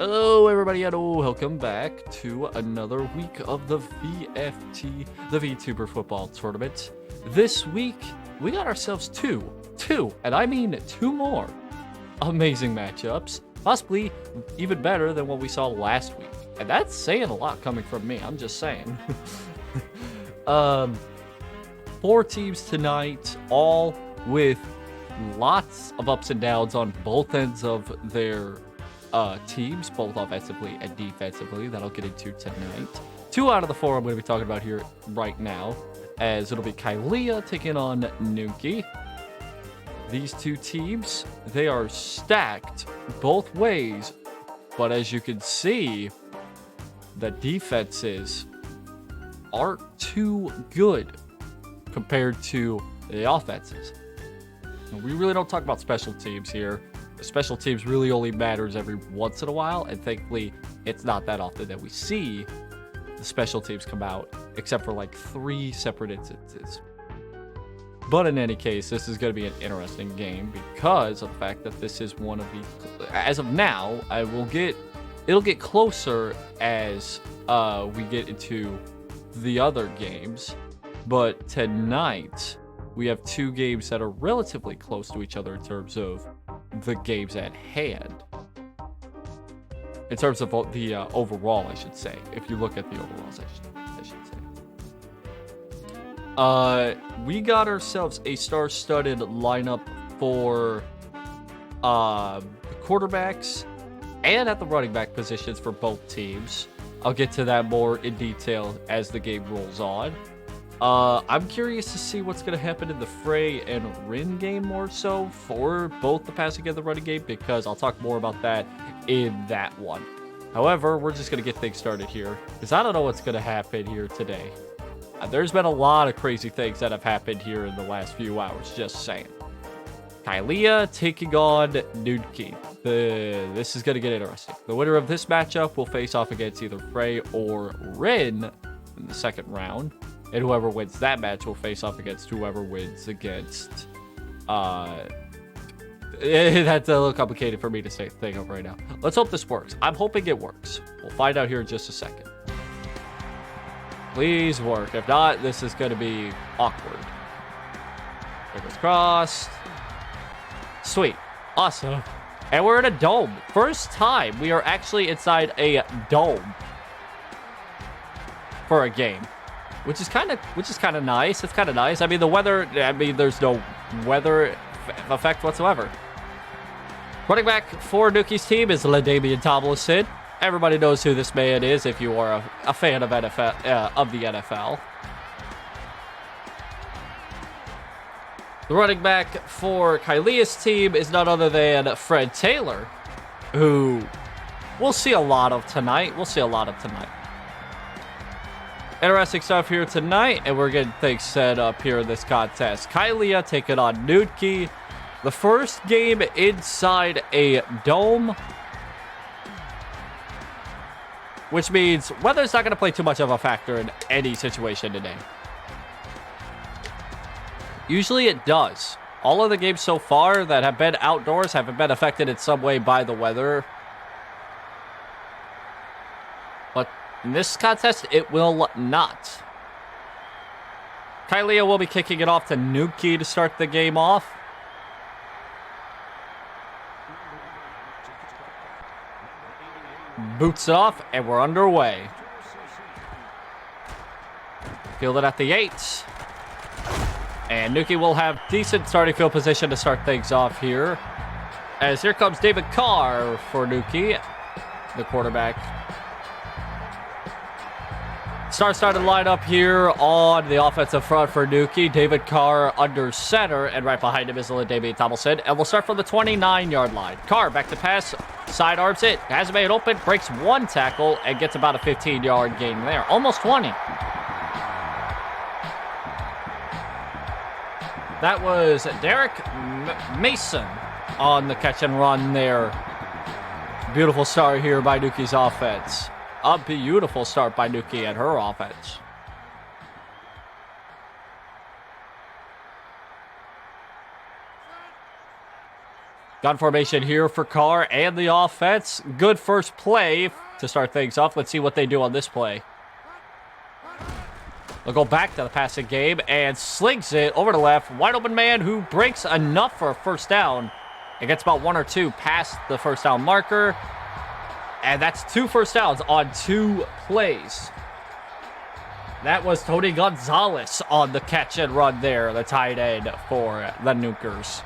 Hello everybody and welcome back to another week of the VFT, the VTuber football tournament. This week, we got ourselves two, and I mean two more amazing matchups, possibly even better than what we saw last week. And that's saying a lot coming from me, I'm just saying. 4 teams tonight, all with lots of ups and downs on both ends of their teams, both offensively and defensively, that I'll get into tonight. 2 out of the 4 I'm going to be talking about here right now, as it'll be Kylia taking on Nunki. These two teams, they are stacked both ways, but as you can see, the defenses aren't too good compared to the offenses. We really don't talk about special teams here. Special teams really only matters every once in a while, and thankfully it's not that often that we see the special teams come out, except for like 3 separate instances. But in any case, this is going to be an interesting game because of the fact that this is one of the, as of now, it'll get closer as we get into the other games, but tonight we have 2 games that are relatively close to each other in terms of the games at hand. In terms of the overall, I should say. If you look at the overalls, I should say. We got ourselves a star-studded lineup for quarterbacks and at the running back positions for both teams. I'll get to that more in detail as the game rolls on. I'm curious to see what's going to happen in the Frey and Rin game more so for both the passing and the running game, because I'll talk more about that in that one. However, we're just going to get things started here because I don't know what's going to happen here today. There's been a lot of crazy things that have happened here in the last few hours, just saying. Kylia taking on Nunki. This is going to get interesting. The winner of this matchup will face off against either Frey or Rin in the second round. And whoever wins that match will face off against whoever wins against... that's a little complicated for me to think of right now. Let's hope this works. I'm hoping it works. We'll find out here in just a second. Please work. If not, this is going to be awkward. Fingers crossed. Sweet. Awesome. And we're in a dome. First time we are actually inside a dome for a game. Which is kind of nice. It's kind of nice. I mean, the weather, there's no weather effect whatsoever. Running back for Nuki's team is LaDainian Tomlinson. Everybody knows who this man is if you are a fan of NFL, of the NFL. The running back for Kylia's team is none other than Fred Taylor, who we'll see a lot of tonight. Interesting stuff here tonight, and we're getting things set up here in this contest. Kylia taking on Nunki. The first game inside a dome, which means weather's not going to play too much of a factor in any situation today. Usually it does. All of the games so far that have been outdoors haven't been affected in some way by the weather. But in this contest, it will not. Kylia will be kicking it off to Nunki to start the game off. Boots it off, and we're underway. Fielded at the 8. And Nunki will have decent starting field position to start things off here. As here comes David Carr for Nunki, the quarterback. Star-started lineup here on the offensive front for Nunki. David Carr under center, and right behind him is LaDainian Tomlinson. And we'll start from the 29-yard line. Carr back to pass, sidearms it, has it made open, breaks 1 tackle, and gets about a 15-yard gain there. Almost 20. That was Derek Mason on the catch and run there. Beautiful start here by Nunki's offense. A beautiful start by Nunki and her offense. Gun formation here for Carr and the offense. Good first play to start things off. Let's see what they do on this play. They'll go back to the passing game and slings it over the left. Wide open man who breaks enough for a first down. It gets about 1 or 2 past the first down marker. And that's 2 first downs on 2 plays. That was Tony Gonzalez on the catch and run there, the tight end for the Nunkers.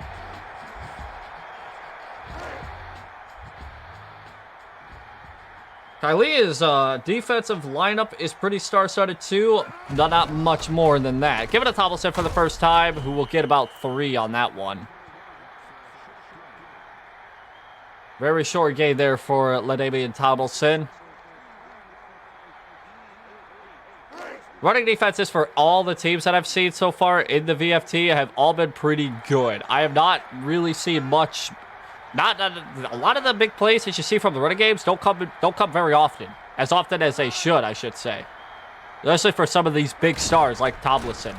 Kylia's defensive lineup is pretty star-studded too. Not much more than that. Give it a Tomlinson for the first time, who will get about 3 on that one. Very short gain there for LaDainian Tomlinson. Running defenses for all the teams that I've seen so far in the VFT have all been pretty good. I have not really seen much. Not a lot of the big plays that you see from the running games don't come very often. As often as they should, I should say. Especially for some of these big stars like Tomlinson.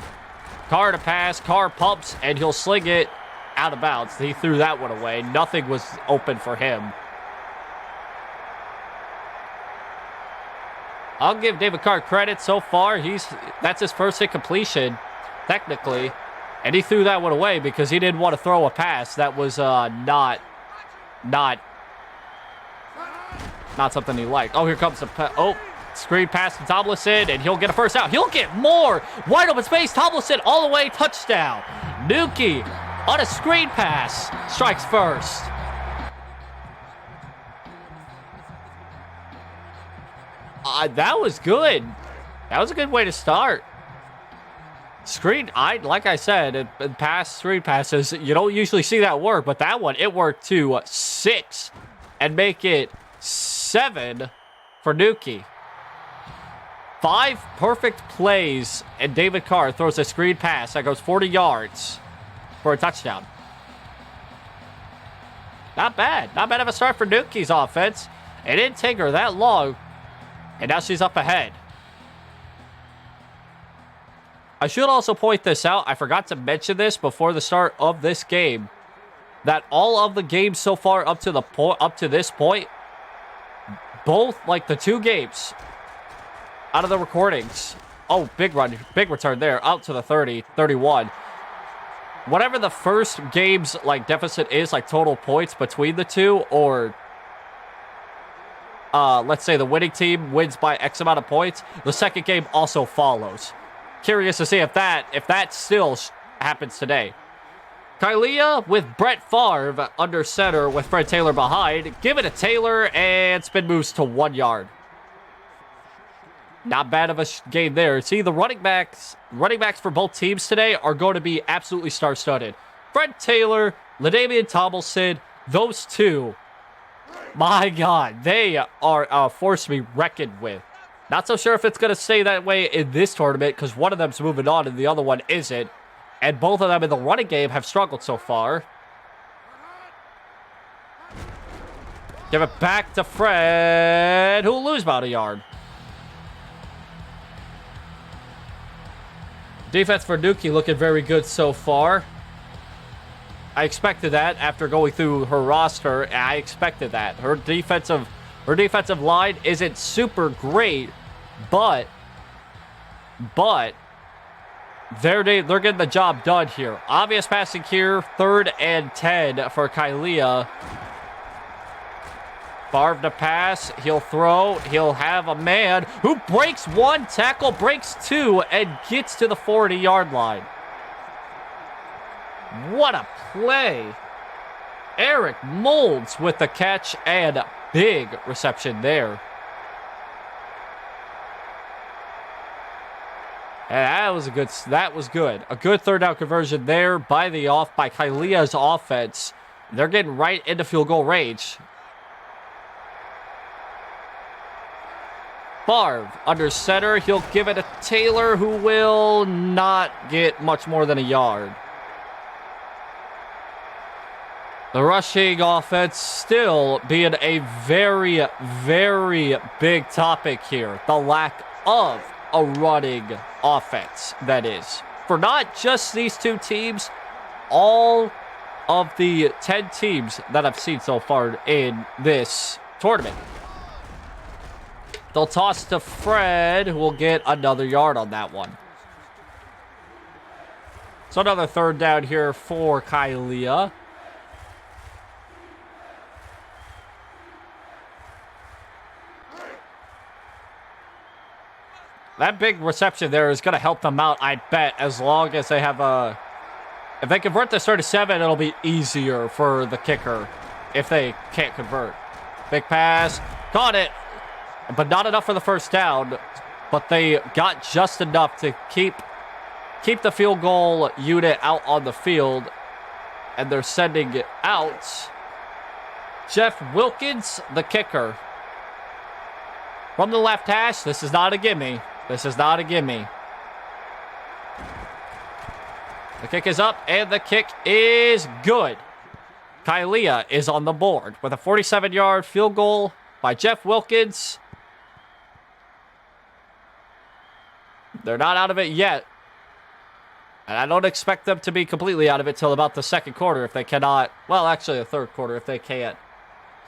Carr to pass, Carr pumps, and he'll sling it out of bounds. He threw that one away. Nothing was open for him. I'll give David Carr credit so far. That's his first hit completion, technically. And he threw that one away because he didn't want to throw a pass. That was not something he liked. Oh, here comes the screen pass to Tomlinson, and he'll get a first down. He'll get more. Wide open space. Tomlinson all the way. Touchdown. Nunki on a screen pass strikes first. That was good. That was a good way to start. Like I said, in past screen passes, you don't usually see that work, but that one, it worked to 6 and make it 7 for Nunki. 5 perfect plays, and David Carr throws a screen pass that goes 40 yards for a touchdown. Not bad. Not bad of a start for Nunki's offense. It didn't take her that long, and now she's up ahead. I should also point this out. I forgot to mention this before the start of this game. That all of the games so far up to this point, both like the 2 games out of the recordings. Oh, big run, big return there, out to the 30, 31. Whatever the first game's like deficit is, like total points between the 2, or let's say the winning team wins by X amount of points, the second game also follows. Curious to see if that still happens today. Kylia with Brett Favre under center with Fred Taylor behind. Give it to Taylor, and spin moves to 1 yard. Not bad of a game there. See, the running backs for both teams today are going to be absolutely star-studded. Fred Taylor, LaDainian Tomlinson, those 2. My God, they are a force to be reckoned with. Not so sure if it's going to stay that way in this tournament because one of them's moving on and the other one isn't. And both of them in the running game have struggled so far. Give it back to Fred, who will lose about a yard. Defense for Nunki looking very good so far. I expected that after going through her roster. I expected that. Her defensive line isn't super great, but they're getting the job done here. Obvious passing here, 3rd and 10 for Kylia. Favre to pass, he'll throw, he'll have a man who breaks 1 tackle, breaks 2, and gets to the 40-yard line. What a play. Eric Molds with the catch and big reception there. And that was good. A good 3rd down conversion there by Kylia's offense. They're getting right into field goal range. Favre under center. He'll give it to Taylor, who will not get much more than a yard. The rushing offense still being a very, very big topic here. The lack of a running offense, that is. For not just these 2 teams, all of the 10 teams that I've seen so far in this tournament. They'll toss to Fred, who will get another yard on that one. So another third down here for Kylia. That big reception there is going to help them out, I bet, as long as they have a... If they convert this 37, it'll be easier for the kicker if they can't convert. Big pass. Caught it. But not enough for the first down. But they got just enough to keep the field goal unit out on the field. And they're sending it out. Jeff Wilkins, the kicker. From the left hash, this is not a gimme. This is not a gimme. The kick is up, and the kick is good. Kylia is on the board with a 47-yard field goal by Jeff Wilkins. They're not out of it yet. And I don't expect them to be completely out of it till about the second quarter if they cannot... Well, actually, the third quarter if they can't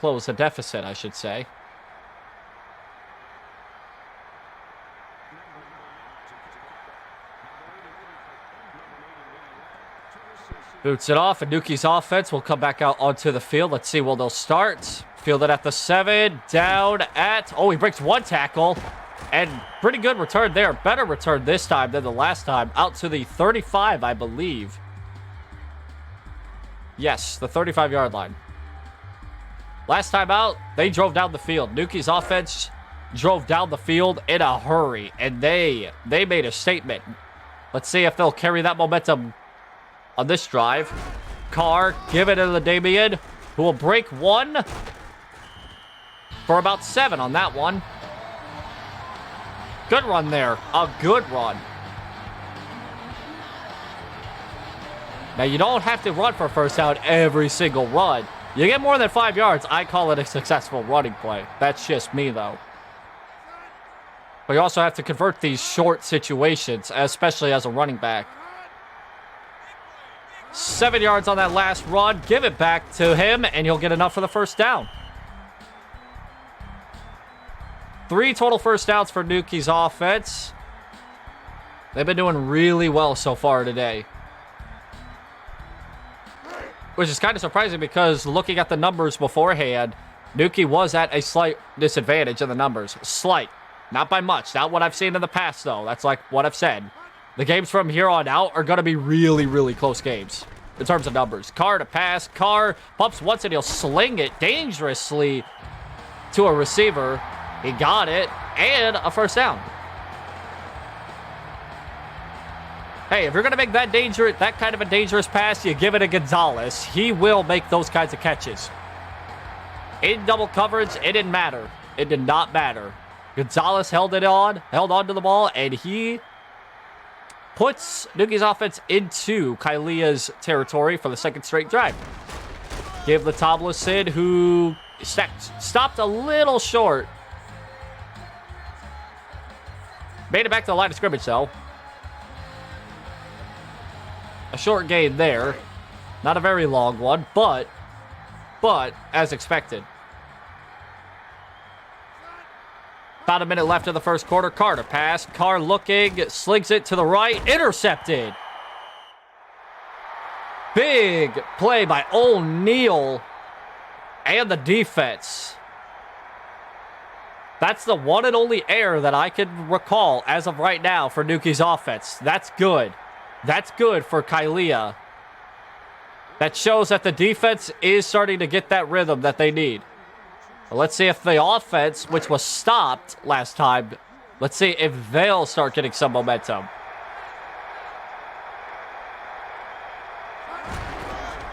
close the deficit, I should say. Boots it off, and Nunki's offense will come back out onto the field. Let's see where they'll start. Fielded at the 7, down at... Oh, he breaks one tackle. And pretty good return there. Better return this time than the last time. Out to the 35, I believe. Yes, the 35-yard line. Last time out, they drove down the field. Nunki's offense drove down the field in a hurry. And they made a statement. Let's see if they'll carry that momentum on this drive. Carr, give it to the Damien, who will break one for about 7 on that one. Good run there. A good run. Now, you don't have to run for a first down every single run. You get more than 5 yards, I call it a successful running play. That's just me, though. But you also have to convert these short situations, especially as a running back. 7 yards on that last run. Give it back to him, and he'll get enough for the first down. 3 total first downs for Nunki's offense. They've been doing really well so far today. Which is kind of surprising because looking at the numbers beforehand, Nunki was at a slight disadvantage in the numbers. Slight. Not by much. Not what I've seen in the past, though. That's like what I've said. The games from here on out are going to be really, really close games in terms of numbers. Carr to pass. Carr pumps once and he'll sling it dangerously to a receiver. He got it, and a first down. Hey, if you're going to make that kind of a dangerous pass, you give it to Gonzalez. He will make those kinds of catches. In double coverage, it didn't matter. It did not matter. Gonzalez held on to the ball, and he puts Nunki's offense into Kylia's territory for the second straight drive. Give the Tomlinson, who stopped a little short. Made it back to the line of scrimmage, though. A short gain there. Not a very long one, but as expected. About a minute left in the first quarter. Carr to pass. Carr looking, slings it to the right. Intercepted. Big play by O'Neal and the defense. That's the one and only error that I can recall as of right now for Nunki's offense. That's good. That's good for Kylia. That shows that the defense is starting to get that rhythm that they need. Well, let's see if the offense, which was stopped last time, let's see if they'll start getting some momentum.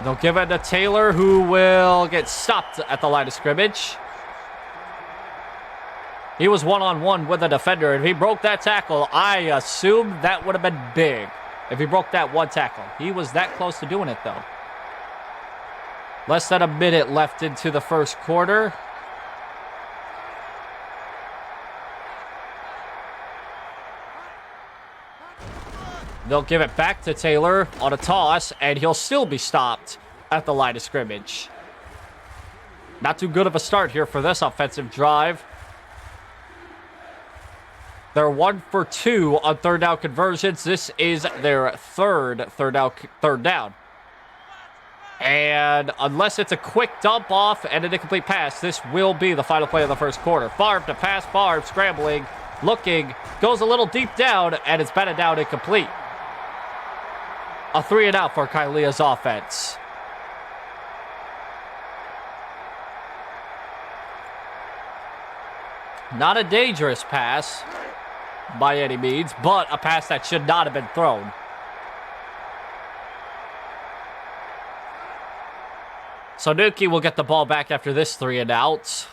They'll give it to Taylor, who will get stopped at the line of scrimmage. He was one-on-one with a defender, and if he broke that tackle, I assume that would have been big if he broke that one tackle. He was that close to doing it, though. Less than a minute left into the first quarter. They'll give it back to Taylor on a toss, and he'll still be stopped at the line of scrimmage. Not too good of a start here for this offensive drive. They're 1 for 2 on third down conversions. This is their third down. And unless it's a quick dump off and an incomplete pass, this will be the final play of the first quarter. Favre to pass, Favre scrambling, looking, goes a little deep down, and it's batted down incomplete. A 3-and-out for Kylia's offense. Not a dangerous pass by any means, but a pass that should not have been thrown. So Nunki will get the ball back after this 3-and-out.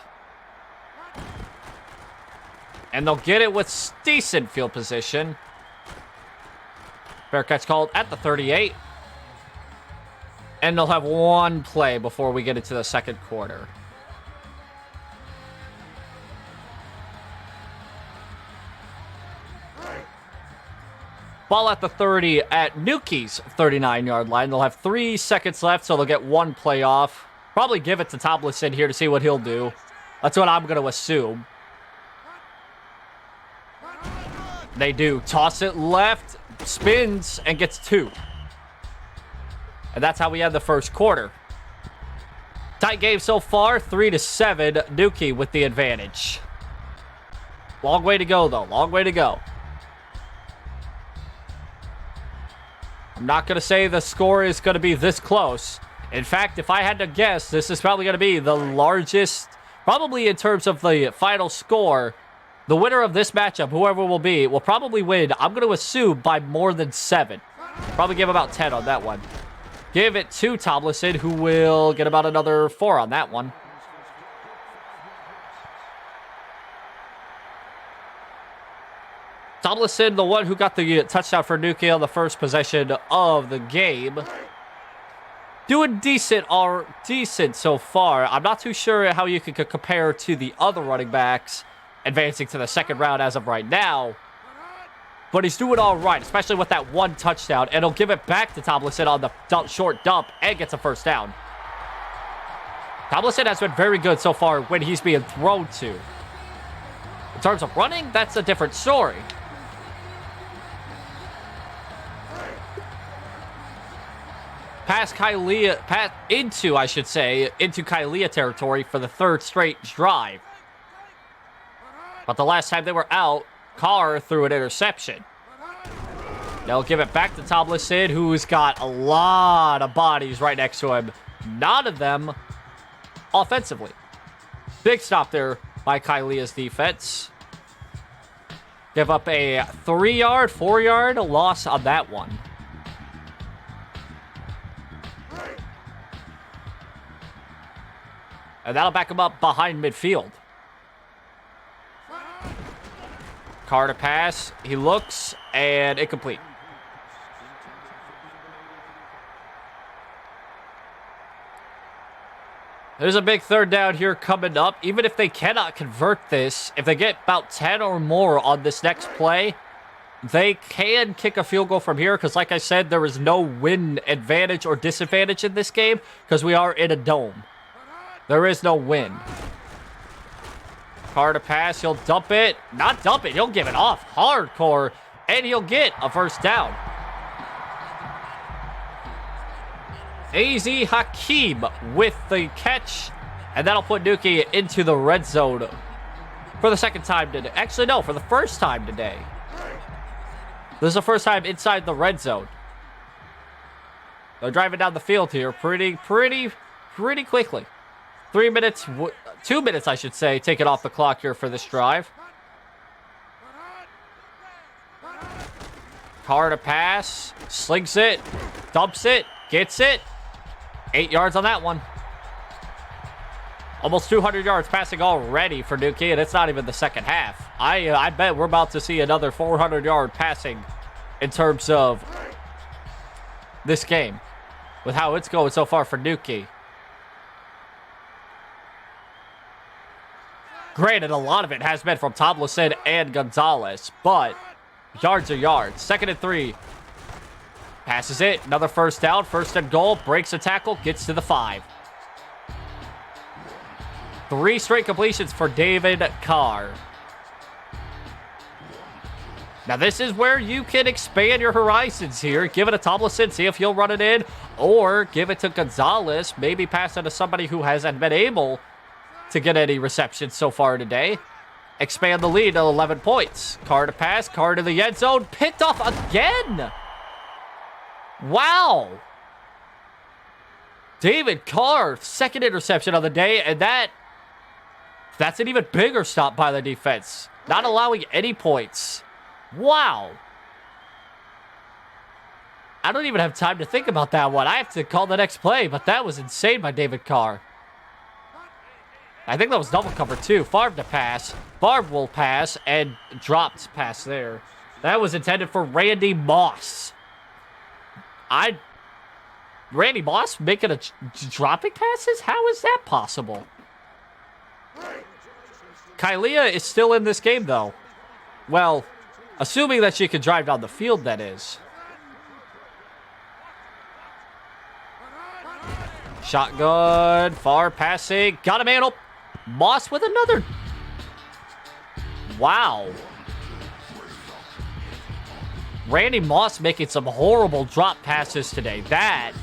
And they'll get it with decent field position. Fair catch called at the 38. And they'll have one play before we get into the second quarter. Ball at the 30 at Nunki's 39-yard line. They'll have 3 seconds left, so they'll get one play off. Probably give it to Tomlinson here to see what he'll do. That's what I'm going to assume. They do. Toss it left, spins, and gets 2. And that's how we end the first quarter. Tight game so far, 3-7. Nunki with the advantage. Long way to go, though. Long way to go. I'm not going to say the score is going to be this close. In fact, if I had to guess, this is probably going to be the largest, probably in terms of the final score. The winner of this matchup, whoever will be, will probably win, I'm going to assume, by more than 7. Probably give about 10 on that one. Give it to Tomlinson, who will get about another 4 on that one. Tomlinson, the one who got the touchdown for Nunki on the first possession of the game. Doing decent so far. I'm not too sure how you could compare to the other running backs advancing to the second round as of right now. But he's doing all right, especially with that one touchdown. And he'll give it back to Tomlinson on the short dump and gets a first down. Tomlinson has been very good so far when he's being thrown to. In terms of running, that's a different story. Into Kylia territory for the third straight drive. But the last time they were out, Carr threw an interception. They'll give it back to Tomlinson, who's got a lot of bodies right next to him. None of them offensively. Big stop there by Kylia's defense. Give up a 3-yard, 4-yard loss on that one. And that'll back him up behind midfield. Carr to pass. He looks, and incomplete. There's a big third down here coming up. Even if they cannot convert this, if they get about 10 or more on this next play, they can kick a field goal from here because, like I said, there is no win advantage or disadvantage in this game because we are in a dome. There is no win. Carr to pass. He'll dump it. Not dump it. He'll give it off hardcore, and he'll get a first down. AZ Hakeem with the catch, and that'll put Nunki into the red zone for the second time today. Actually, no, for the first time today. This is the first time inside the red zone. They're driving down the field here pretty quickly. 3 minutes, 2 minutes, I should say, taken off the clock here for this drive. Carr to pass, slings it, dumps it, gets it. 8 yards on that one. Almost 200 yards passing already for Nunki, and it's not even the second half. I bet we're about to see another 400-yard passing in terms of this game with how it's going so far for Nunki. Granted, a lot of it has been from Tomlinson and Gonzalez, but yards are yards. 2nd and 3. Passes it. Another first down. First and goal. Breaks a tackle. Gets to the 5. 3 straight completions for David Carr. Now, this is where you can expand your horizons here. Give it to Tomlinson, see if he'll run it in, or give it to Gonzalez, maybe pass it to somebody who hasn't been able to get any receptions so far today. Expand the lead to 11 points. Carr to pass, Carr to the end zone, picked off again. Wow. David Carr, second interception of the day, and that's an even bigger stop by the defense. Not allowing any points. Wow. I don't even have time to think about that one. I have to call the next play, but that was insane by David Carr. I think that was double cover too. Favre to pass. Favre will pass and dropped pass there. That was intended for Randy Moss. Randy Moss making a dropping passes? How is that possible? Kylia is still in this game though. Well, assuming that she can drive down the field, that is. Shotgun, far passing, got a man up. Moss with another. Wow. Randy Moss making some horrible drop passes today. That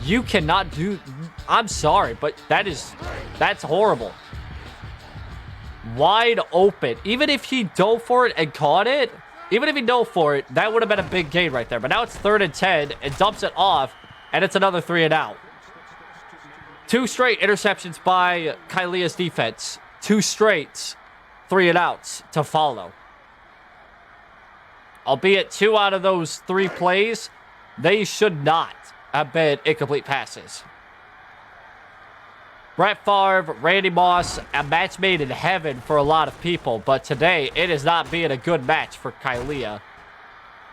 you cannot do. I'm sorry, but that's horrible. Wide open. Even if he dove for it and caught it, even if he dove for it, that would have been a big gain right there. But now it's 3rd and 10 and dumps it off, and it's another 3 and out. 2 straight interceptions by Kylia's defense. 2 straight 3 and outs to follow. Albeit 2 out of those 3 plays, they should not have been incomplete passes. Brett Favre, Randy Moss, a match made in heaven for a lot of people, but today it is not being a good match for Kylia.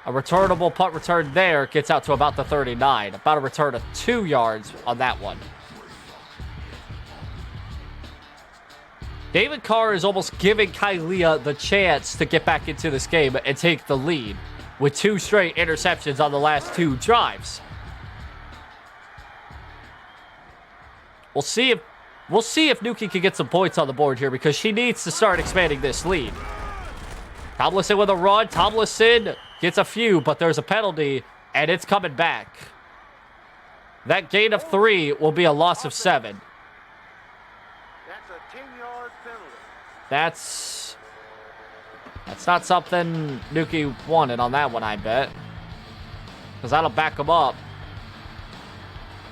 A returnable punt return there gets out to about the 39. About a return of 2 yards on that one. David Carr is almost giving Kylia the chance to get back into this game and take the lead with 2 straight interceptions on the last 2 drives. We'll see if Nunki can get some points on the board here because she needs to start expanding this lead. Tomlinson with a run. Tomlinson gets a few, but there's a penalty, and it's coming back. That gain of 3 will be a loss of 7. That's a 10-yard penalty. That's not something Nunki wanted on that one, I bet. Because that'll back him up.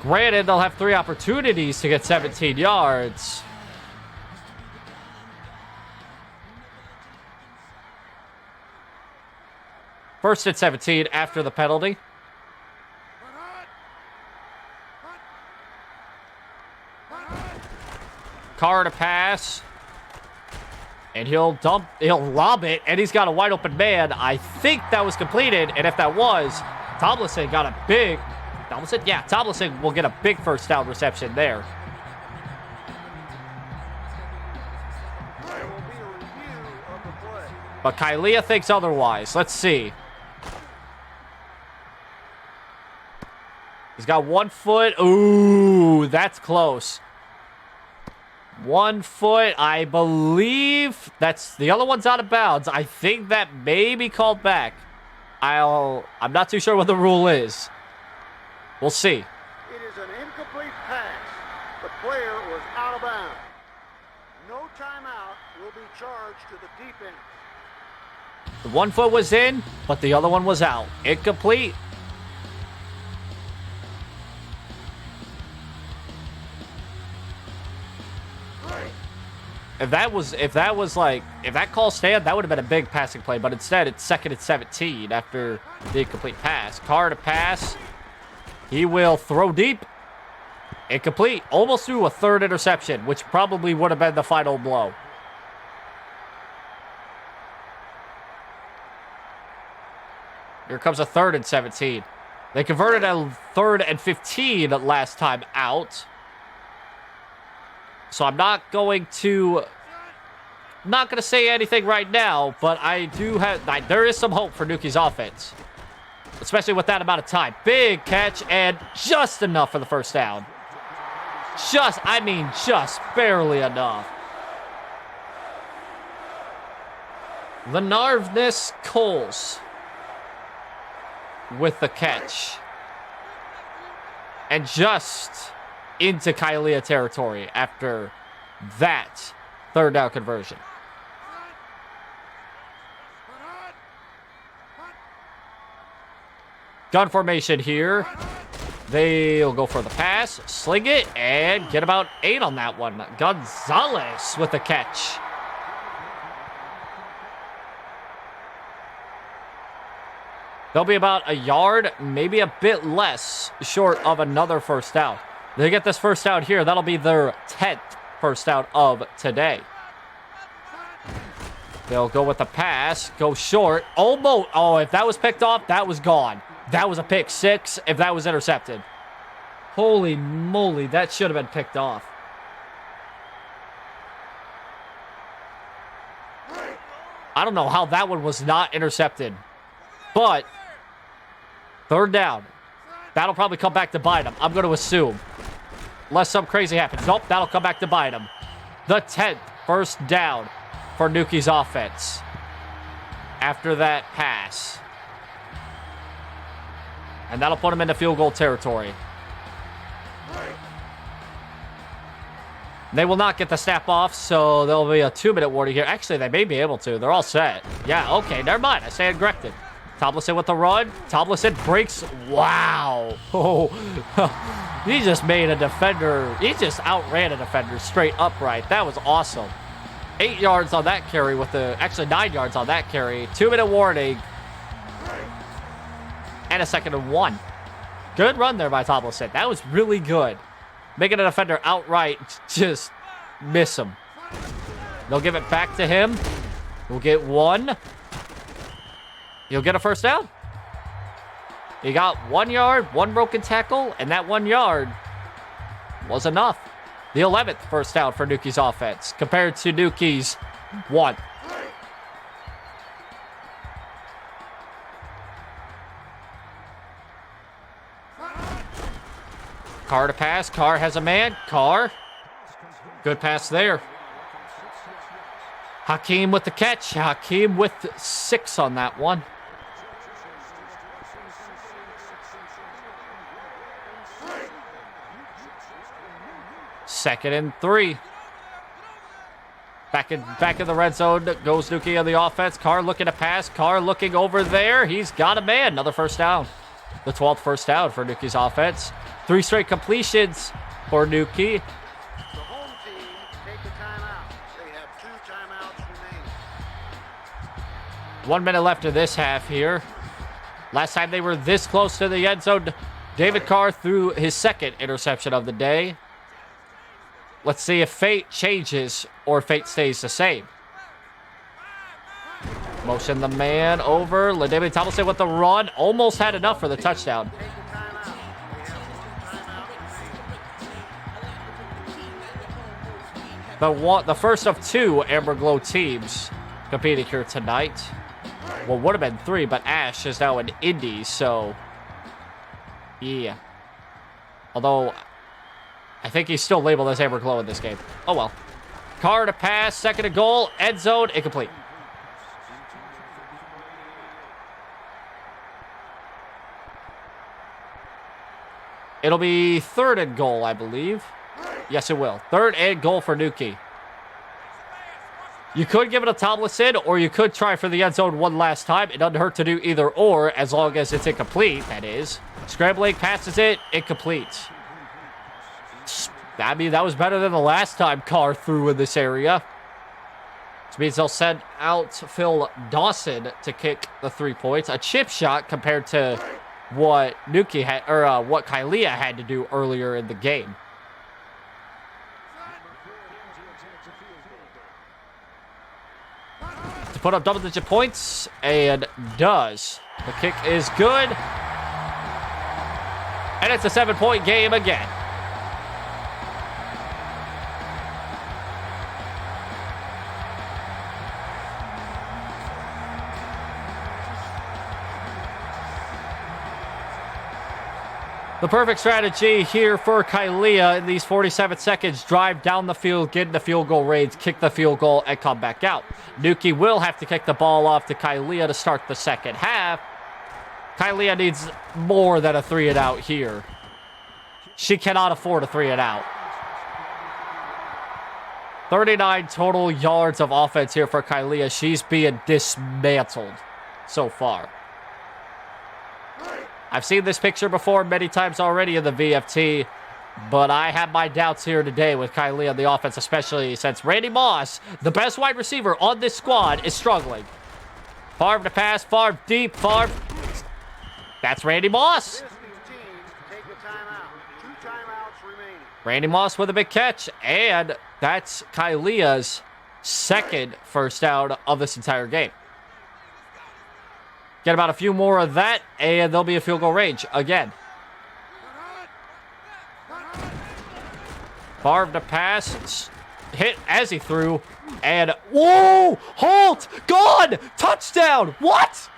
Granted, they'll have 3 opportunities to get 17 yards. First and 17 after the penalty. Carr to pass. And he'll lob it, and he's got a wide open man. I think that was completed, and if that was, Tomlinson got a big... Tomlinson will get a big first down reception there. There will be a review of the play. But Kylia thinks otherwise. Let's see. He's got 1 foot. Ooh, that's close. 1 foot, I believe. That's the other one's out of bounds. I think that may be called back. I'm not too sure what the rule is. We'll see. It is an incomplete pass. The player was out of bounds. No timeout will be charged to the defense. The 1 foot was in, but the other one was out. Incomplete. If that call stand, that would have been a big passing play, but instead it's 2nd and 17 after the incomplete pass. Carr to pass. He will throw deep. Incomplete. Almost threw a 3rd interception, which probably would have been the final blow. Here comes a 3rd and 17. They converted a 3rd and 15 last time out. So I'm not going to say anything right now, but there is some hope for Nunki's offense. especially with that amount of time. Big catch and just enough for the first down. Just barely enough. The Narvness Coles with the catch. And just into Kylia territory after that third down conversion. Gun formation here. They'll go for the pass, sling it, and get about 8 on that one. Gonzalez with the catch. They'll be about a yard, maybe a bit less, short of another first down. They get this first down here. That'll be their 10th first down of today. They'll go with the pass, go short. Almost. Oh, if that was picked off, that was gone. That was a pick 6 if that was intercepted. Holy moly, that should have been picked off. I don't know how that one was not intercepted. But, third down. That'll probably come back to bite him, I'm going to assume. Unless something crazy happens. Nope, that'll come back to bite him. The 10th first down for Nunki's offense. After that pass. And that'll put him into field goal territory. They will not get the snap off, so there'll be a 2-minute warning here. Actually, they may be able to. They're all set. Yeah, okay, never mind. I stand corrected. Tomlinson with the run. Tomlinson breaks. Wow. Oh, he just made a defender. He just outran a defender straight upright. That was awesome. 8 yards on that carry with the... Actually, 9 yards on that carry. 2-minute warning. And a 2nd and 1. Good run there by Tomlinson. That was really good. Making a defender outright just miss him. They'll give it back to him. We'll get 1. He'll get a first down. He got 1 yard, 1 broken tackle, and that 1 yard was enough. The 11th first down for Nunki's offense compared to Nunki's 1. Carr to pass. Carr has a man. Carr. Good pass there. Hakeem with the catch. Hakeem with 6 on that one. Second and 3. Back in the red zone goes Nunki on the offense. Carr looking to pass. Carr looking over there. He's got a man. Another first down. The 12th first down for Nunki's offense. 3 straight completions for Nunki. The home team take the timeout. They have 2 timeouts remaining. 1 minute left of this half here. Last time they were this close to the end zone, David Carr threw his 2nd interception of the day. Let's see if fate changes or fate stays the same. Motion the man over. LaDavid Tomlinson with the run. Almost had enough for the touchdown. The first of 2 Amber Glow teams competing here tonight. Well, would have been 3, but Ash is now in Indy, so... Yeah. Although, I think he's still labeled as Amber Glow in this game. Oh, well. Carr to pass, 2nd and goal, end zone, incomplete. It'll be 3rd and goal, I believe. Yes, it will. 3rd and goal for Nunki. You could give it a Tomlinson, or you could try for the end zone one last time. It doesn't hurt to do either or, as long as it's incomplete, that is. Scrambling, passes it, incomplete. I mean, that was better than the last time Carr threw in this area. Which means they'll send out Phil Dawson to kick the 3 points. A chip shot compared to what Nunki had, or what Kylia had to do earlier in the game. To put up double-digit points, and does. The kick is good. And it's a 7-point game again. The perfect strategy here for Kylia in these 47 seconds. Drive down the field, get in the field goal range, kick the field goal, and come back out. Nunki will have to kick the ball off to Kylia to start the second half. Kylia needs more than a 3-and-out here. She cannot afford a 3-and-out. 39 total yards of offense here for Kylia. She's being dismantled so far. I've seen this picture before many times already in the VFT, but I have my doubts here today with Kylia on the offense, especially since Randy Moss, the best wide receiver on this squad, is struggling. Favre to pass, Favre deep, Favre. That's Randy Moss. Randy Moss with a big catch, and that's Kylia's second first down of this entire game. Get about a few more of that, and there'll be a field goal range again. Favre to pass, hit as he threw, and whoa! Halt! Gone! Touchdown! What?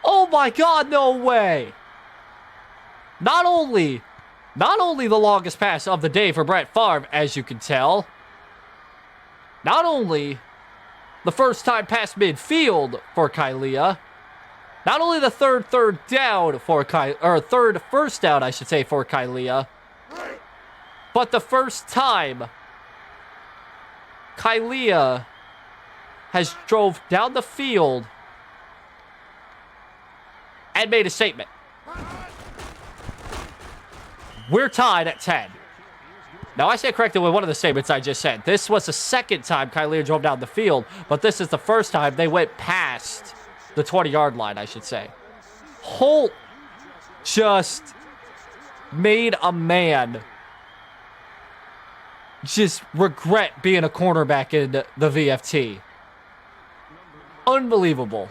Oh my God! No way! Not only the longest pass of the day for Brett Favre, as you can tell. Not only the first time past midfield for Kylia. Not only the third down for third first down, I should say, for Kylia, but the first time Kylia has drove down the field and made a statement. We're tied at 10. Now, I stand corrected with one of the statements I just said. This was the second time Kylia drove down the field, but this is the first time they went past the 20-yard line, I should say. Holt just made a man just regret being a cornerback in the VFT. Unbelievable.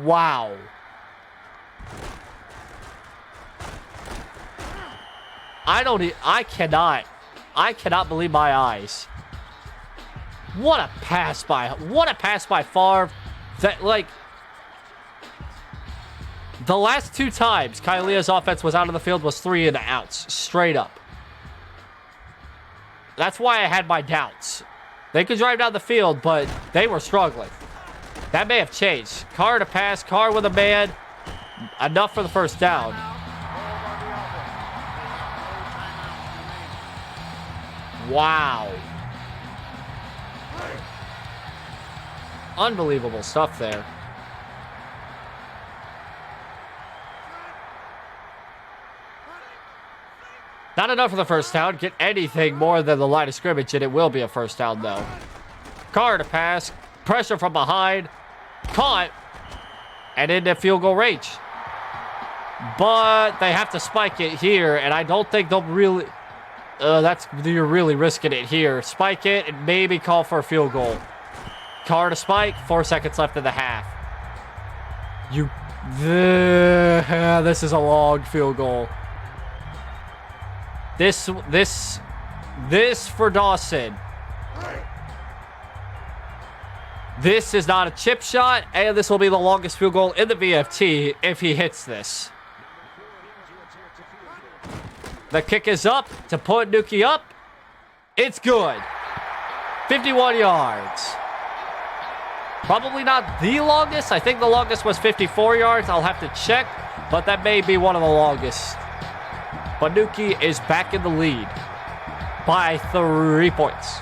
Wow. I cannot believe my eyes. What a pass by Favre. That, like, the last two times Kylia's offense was out of the field was 3-and-outs, straight up. That's why I had my doubts. They could drive down the field, but they were struggling. That may have changed. Carr to pass, Carr with a man. Enough for the first down. Wow. Unbelievable stuff there. Not enough for the first down. Get anything more than the line of scrimmage, and it will be a first down, though. Carr to pass. Pressure from behind. Caught. And into field goal range. But they have to spike it here, and I don't think they'll really... you're really risking it here. Spike it and maybe call for a field goal. Carr to spike. 4 seconds left in the half. This is a long field goal. This for Dawson. This is not a chip shot, and this will be the longest field goal in the VFT if he hits this. The kick is up to put Nunki up. It's good. 51 yards. Probably not the longest. I think the longest was 54 yards. I'll have to check, but that may be one of the longest. But Nunki is back in the lead by 3 points.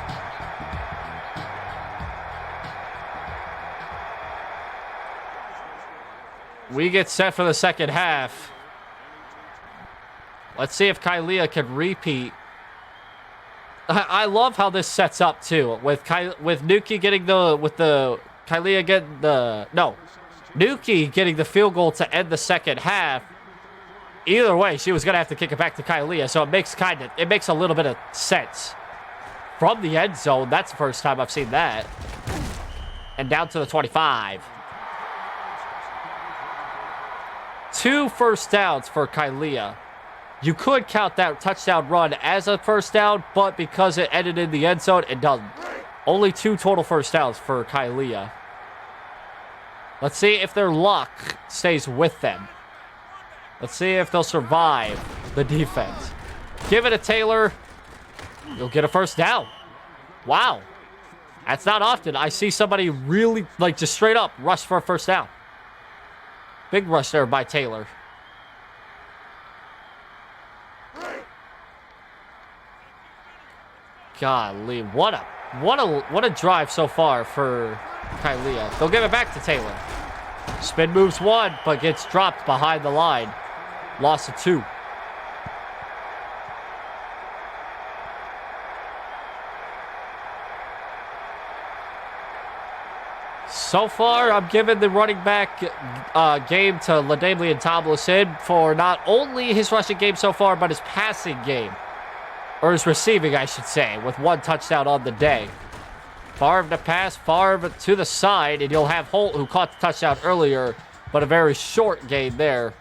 We get set for the second half. Let's see if Kylia can repeat. I love how this sets up too. With Nunki getting Nunki getting the field goal to end the second half. Either way, she was gonna have to kick it back to Kylia, so it makes a little bit of sense. From the end zone, that's the first time I've seen that. And down to the 25. 2 first downs for Kylia. You could count that touchdown run as a first down, but because it ended in the end zone, it doesn't. Only 2 total first downs for Kylia. Let's see if their luck stays with them. Let's see if they'll survive the defense. Give it to Taylor. You'll get a first down. Wow. That's not often. I see somebody really, like, just straight up rush for a first down. Big rush there by Taylor. Golly, what a drive so far for Kylia. They'll give it back to Taylor. Spin moves one, but gets dropped behind the line. Loss of 2. So far, I'm giving the running back game to LaDainian Tomlinson for not only his rushing game so far, but his passing game. Or his receiving, I should say, with 1 touchdown on the day. Favre to pass, Favre to the side, and you'll have Holt, who caught the touchdown earlier, but a very short gain there.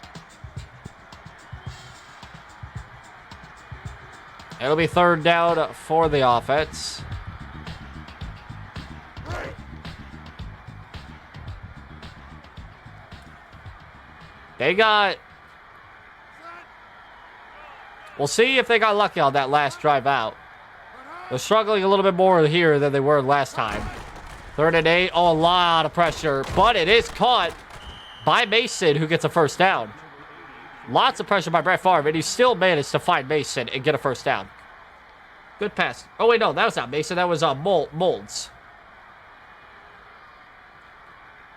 It'll be 3rd down for the offense. They got... We'll see if they got lucky on that last drive out. They're struggling a little bit more here than they were last time. 3rd and 8. Oh, a lot of pressure. But it is caught by Mason, who gets a first down. Lots of pressure by Brett Favre, and he still managed to find Mason and get a first down. Good pass. Oh, wait, no, that was not Mason. That was Molds.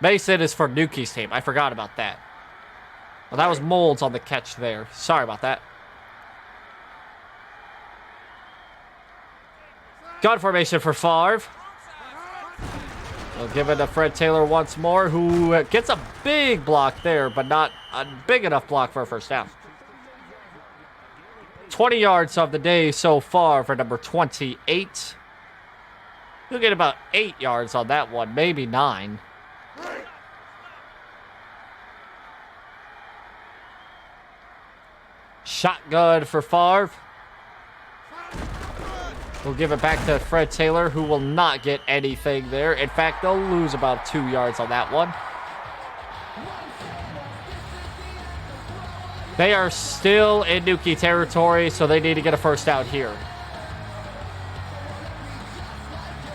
Mason is for Nunki's team. I forgot about that. Well, that was Molds on the catch there. Sorry about that. Gun formation for Favre. We'll give it to Fred Taylor once more, who gets a big block there, but not a big enough block for a first down. 20 yards of the day so far for number 28. He'll get about 8 yards on that one, maybe 9. Shotgun for Favre. We'll give it back to Fred Taylor, who will not get anything there. In fact, they'll lose about 2 yards on that one. They are still in Nunki territory, so they need to get a first down here.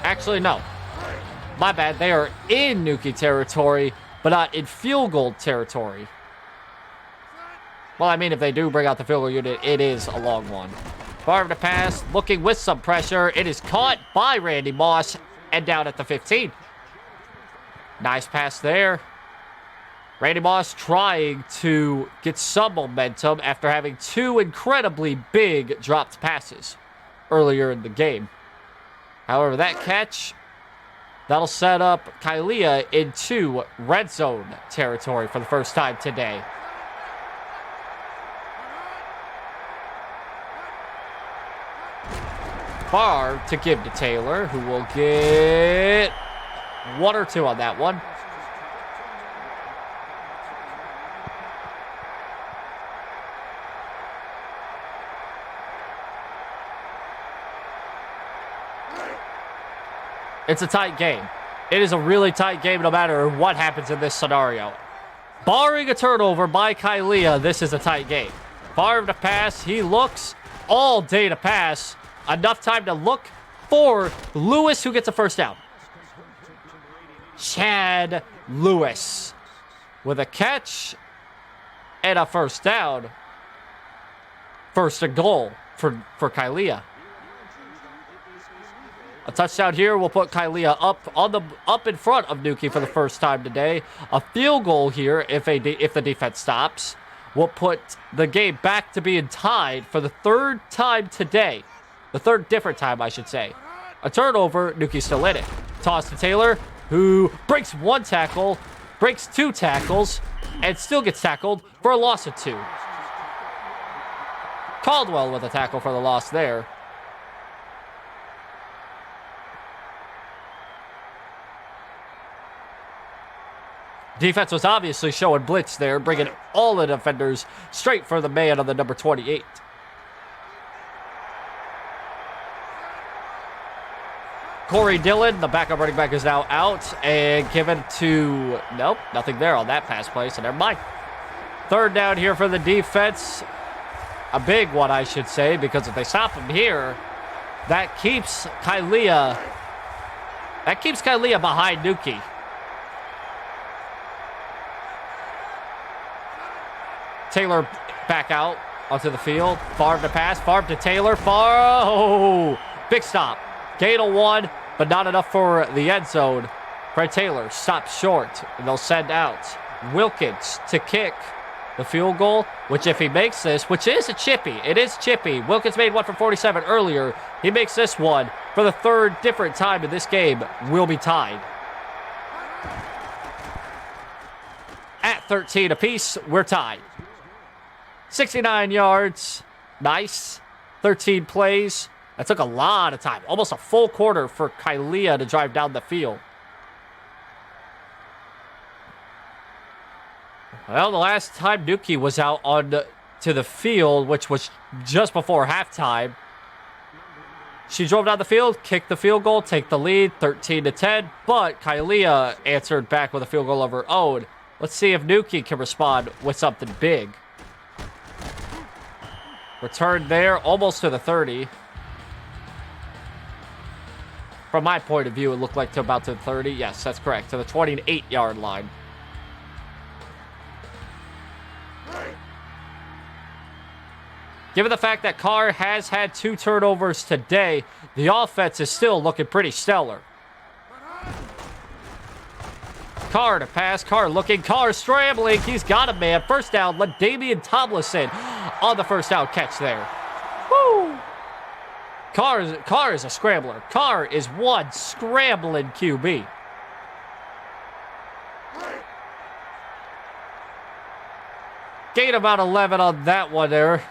Actually, no. My bad. They are in Nunki territory, but not in field goal territory. Well, I mean, if they do bring out the field goal unit, it is a long one. Favre to pass, looking with some pressure. It is caught by Randy Moss and down at the 15. Nice pass there. Randy Moss trying to get some momentum after having 2 incredibly big dropped passes earlier in the game. However, that catch, that'll set up Kylia into red zone territory for the first time today. Favre to give to Taylor, who will get 1 or 2 on that one. It's a tight game. It is a really tight game no matter what happens in this scenario. Barring a turnover by Kylia, this is a tight game. Favre to pass. He looks all day to pass. Enough time to look for Lewis, who gets a first down. Chad Lewis with a catch and a first down. First and goal for Kylia. A touchdown here will put Kylia up in front of Nunki for the first time today. A field goal here, if the defense stops, will put the game back to being tied for the 3rd time today. The 3rd different time, I should say. A turnover, Nunki's still in it. Toss to Taylor, who breaks 1 tackle, breaks 2 tackles, and still gets tackled for a loss of 2. Caldwell with a tackle for the loss there. Defense was obviously showing blitz there, bringing all the defenders straight for the man on the number 28. Corey Dillon, the backup running back, is now out and given to, nope, nothing there on that pass play, so never mind. Third down here for the defense. A big one, I should say, because if they stop him here, that keeps Kylia behind Nunki. Taylor back out onto the field. Favre to pass. Favre to Taylor. Oh, big stop. Gain of 1, but not enough for the end zone. Fred Taylor stops short, and they'll send out Wilkins to kick the field goal, which if he makes this, which is a chippy, it is chippy. Wilkins made one from 47 earlier. He makes this one for the third different time in this game. We'll be tied. At 13 apiece, we're tied. 69 yards. Nice. 13 plays. That took a lot of time. Almost a full quarter for Kylia to drive down the field. Well, the last time Nunki was out on to the field, which was just before halftime, she drove down the field, kicked the field goal, take the lead, 13-10. But Kylia answered back with a field goal of her own. Let's see if Nunki can respond with something big. Return there, almost to the 30. From my point of view, it looked like to about to the 30. Yes, that's correct. To the 28-yard line. Given the fact that Carr has had 2 turnovers today, the offense is still looking pretty stellar. Carr to pass. Carr looking. Carr scrambling. He's got a man. First down. LaDainian Tomlinson on the first down catch there. Woo! Carr is a scrambler. Carr is one scrambling QB. Gain about 11 on that one there.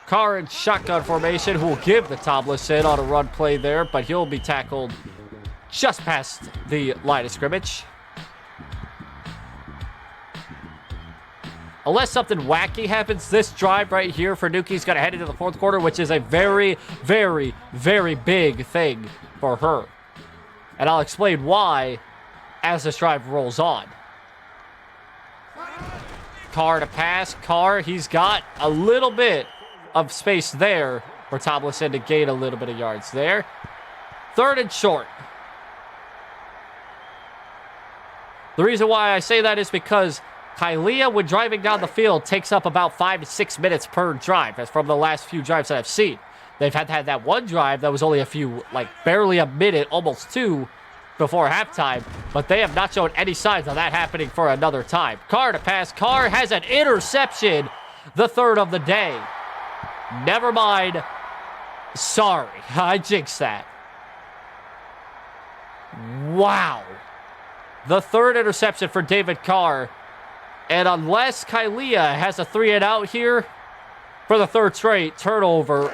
Carr in shotgun formation, who will give the Tomlinson on a run play there, but he'll be tackled just past the line of scrimmage. Unless something wacky happens, this drive right here for Nunki's going to head into the fourth quarter, which is a very, very, very big thing for her. And I'll explain why as this drive rolls on. Carr to pass. Carr, he's got a little bit of space there for Tomlinson to gain a little bit of yards there. Third and short. The reason why I say that is because Kylia, when driving down the field, takes up about 5 to 6 minutes per drive. That's from the last few drives that I've seen. They've had that one drive that was only a few, like barely a minute, almost 2 before halftime, but they have not shown any signs of that happening for another time. Carr to pass. Carr has an interception, the third of the day. Never mind. Sorry, I jinxed that. Wow. The third interception for David Carr. And unless Kylia has a 3-and-out here for the third straight turnover,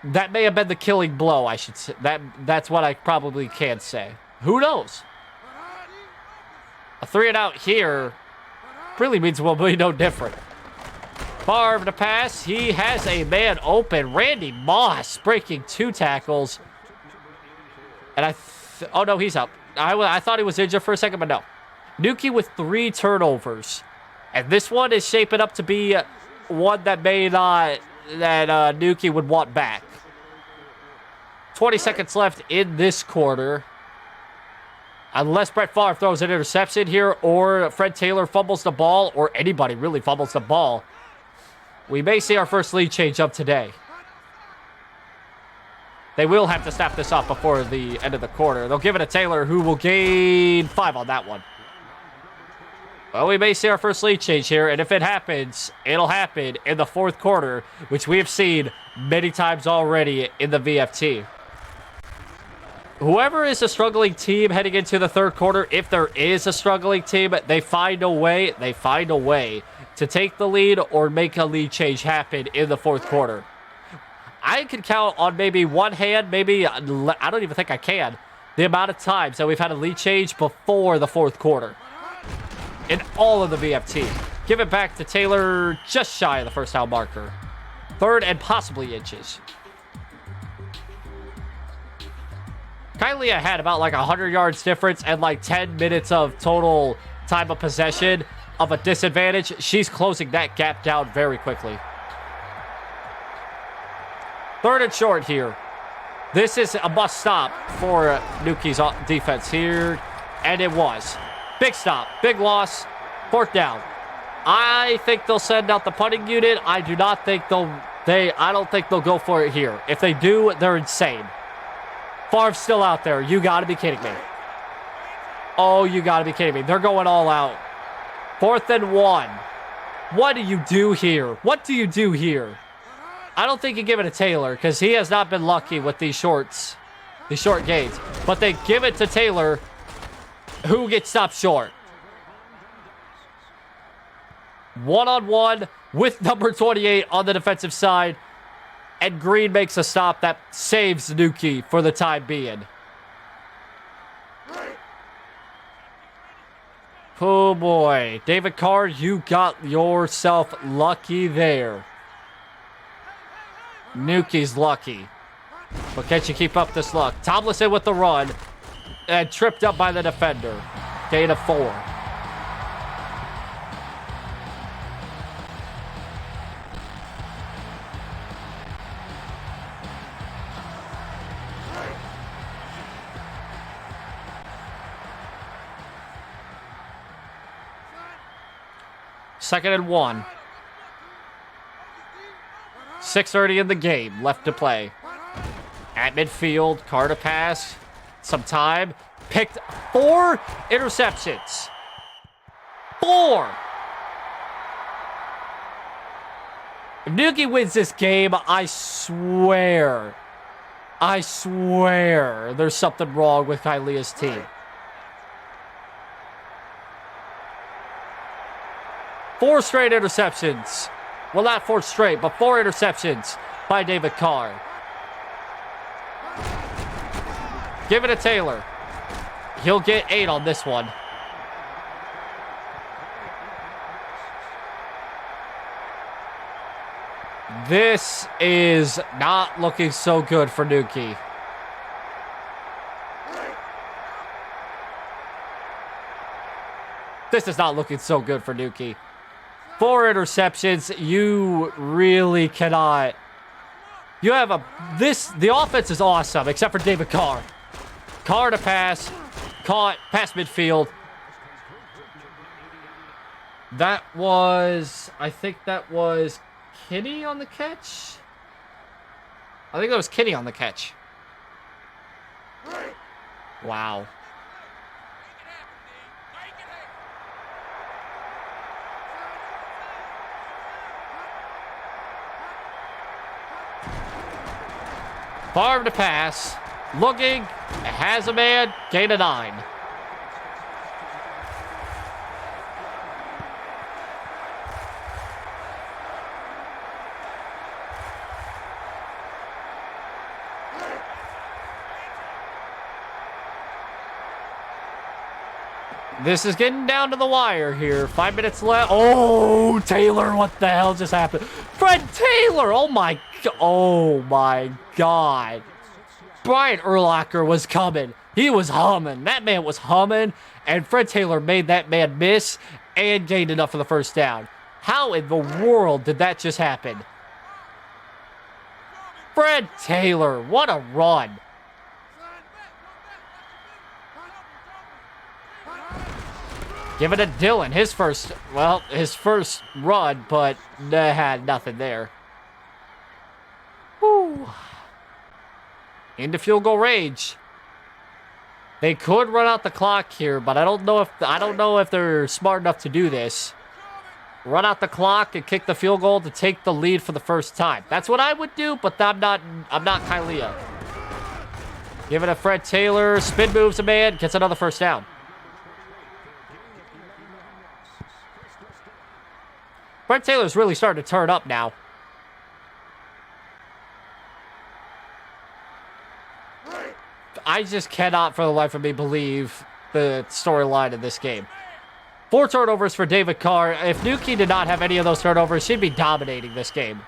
that may have been the killing blow, I should say. That's what I probably can say. Who knows? A 3-and-out here really means we'll be no different. Favre to pass. He has a man open. Randy Moss breaking 2 tackles. And oh no, he's up. I thought he was injured for a second, but no. Nunki with 3 turnovers. And this one is shaping up to be one that may not, that Nunki would want back. 20 seconds left in this quarter. Unless Brett Favre throws an interception here, or Fred Taylor fumbles the ball, or anybody really fumbles the ball, we may see our first lead change up today. They will have to snap this up before the end of the quarter. They'll give it to Taylor, who will gain 5 on that one. Well, we may see our first lead change here, and if it happens, it'll happen in the fourth quarter, which we have seen many times already in the VFT. Whoever is a struggling team heading into the third quarter, if there is a struggling team, they find a way to take the lead or make a lead change happen in the fourth quarter. I can count on maybe one hand, maybe, I don't even think I can, the amount of times that we've had a lead change before the fourth quarter in all of the VFT. Give it back to Taylor, just shy of the first down marker. 3rd and possibly inches. Kylia had about like 100 yards difference and like 10 minutes of total time of possession of a disadvantage. She's closing that gap down very quickly. 3rd and short here. This is a must stop for Nunki's defense here, and it was. Big stop, big loss, 4th down. I think they'll send out the punting unit. I do not think I don't think they'll go for it here. If they do, they're insane. Favre's still out there. You got to be kidding me. Oh, you got to be kidding me. They're going all out. 4th and 1. What do you do here? What do you do here? I don't think you give it to Taylor because he has not been lucky with these short gains. But they give it to Taylor, who gets stopped short. 1-on-1 with number 28 on the defensive side. And Green makes a stop that saves Nunki for the time being. Oh boy. David Carr, you got yourself lucky there. Nunki's lucky. But can you keep up this luck? Tomlinson with the run. And tripped up by the defender. Gain of 4. Second and 1. 6:30 in the game. Left to play. At midfield. Carr to pass. Some time. Picked 4 interceptions. 4. If Nunki wins this game, I swear there's something wrong with Kylia's team. 4 straight interceptions. Well, not 4 straight, but 4 interceptions by David Carr. Give it to Taylor. He'll get 8 on this one. This is not looking so good for Nunki. This is not looking so good for Nunki. 4 interceptions. You really cannot. You have the offense is awesome, except for David Carr. Carr to pass. Caught. Past midfield. I think that was Kitty on the catch. I think that was Kitty on the catch. Wow. Favre to pass. Looking. Has a man. Gain of 9. This is getting down to the wire here. 5 minutes left. Oh, Taylor, what the hell just happened? Fred Taylor! Oh my God. Brian Urlacher was coming. He was humming. That man was humming. And Fred Taylor made that man miss and gained enough for the first down. How in the world did that just happen? Fred Taylor, what a run. Give it to Dylan. His first run, but had nothing there. Whew. Into field goal range. They could run out the clock here, but I don't know if they're smart enough to do this. Run out the clock and kick the field goal to take the lead for the first time. That's what I would do, but I'm not Kylia. Give it to Fred Taylor. Spin moves a man. Gets another first down. Fred Taylor's really starting to turn up now. I just cannot for the life of me believe the storyline of this game. 4 turnovers for David Carr. If Nunki did not have any of those turnovers, she'd be dominating this game.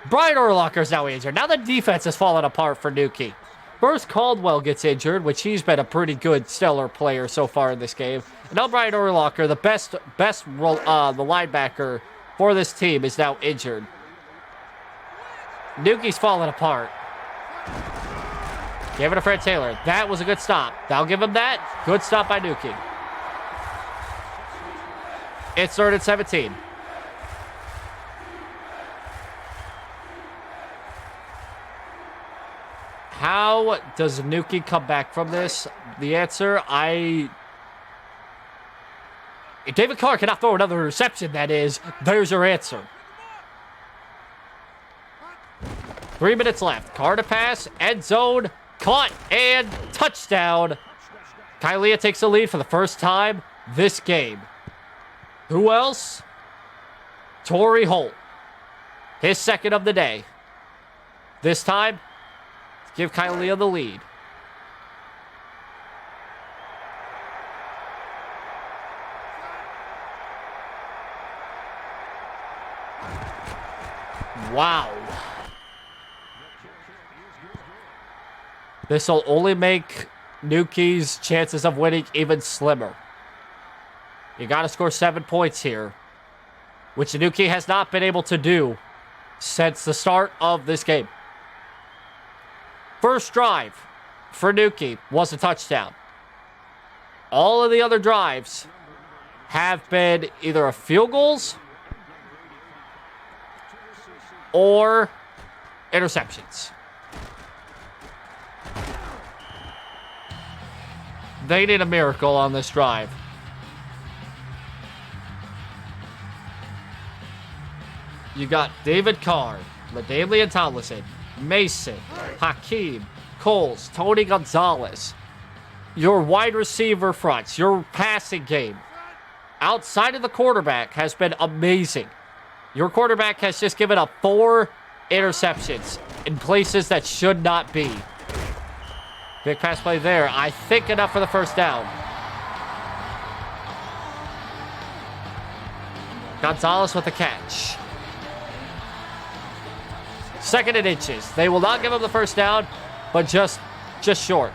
Brian Urlacher's now injured. Now the defense has fallen apart for Nunki. First, Caldwell gets injured, which he's been a pretty good, stellar player so far in this game. And now Brian Urlacher, the best the linebacker for this team, is now injured. Nunki's falling apart. Give it to Fred Taylor. That was a good stop. I'll give him that. Good stop by Nunki. It's 3rd and 17. How does Nunki come back from this? The answer, if David Carr cannot throw another reception, that is, there's your answer. 3 minutes left. Carr to pass, end zone, caught, and touchdown. Kylia takes the lead for the first time this game. Who else? Torrey Holt. His second of the day. This time, give Kylia the lead. Wow. This will only make Nunki's chances of winning even slimmer. You got to score 7 points here, which Nunki has not been able to do since the start of this game. First drive for Nunki was a touchdown. All of the other drives have been either field goals or interceptions. They need a miracle on this drive. You got David Carr, LaDainian Tomlinson, Mason, Hakeem, Coles, Tony Gonzalez. Your wide receiver fronts, your passing game, outside of the quarterback, has been amazing. Your quarterback has just given up 4 interceptions in places that should not be. Big pass play there. I think enough for the first down. Gonzalez with the catch. 2nd and inches. They will not give him the first down, but just short.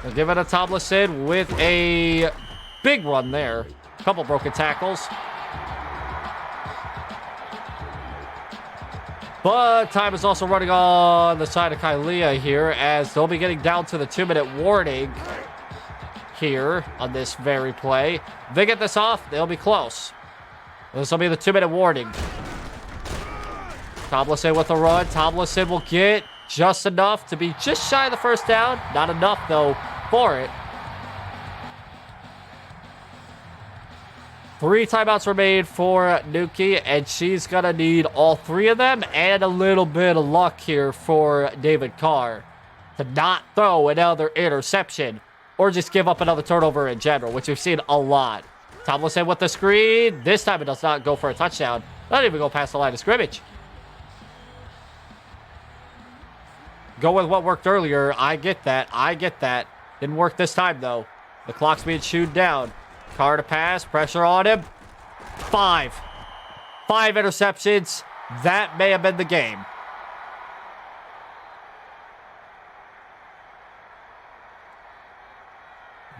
They'll give it to Tomlinson with a big run there. A couple broken tackles. But time is also running on the side of Kylia here, as they'll be getting down to the 2-minute warning here on this very play. If they get this off, they'll be close. This will be the 2-minute warning. Tomlinson with a run. Tomlinson will get just enough to be just shy of the first down. Not enough, though, for it. 3 timeouts remain for Nunki, and she's going to need all 3 of them and a little bit of luck here for David Carr to not throw another interception or just give up another turnover in general, which we've seen a lot. Tomlinson with the screen. This time it does not go for a touchdown. Not even go past the line of scrimmage. Go with what worked earlier. I get that. Didn't work this time, though. The clock's being chewed down. Carr to pass. Pressure on him. 5 interceptions. That may have been the game.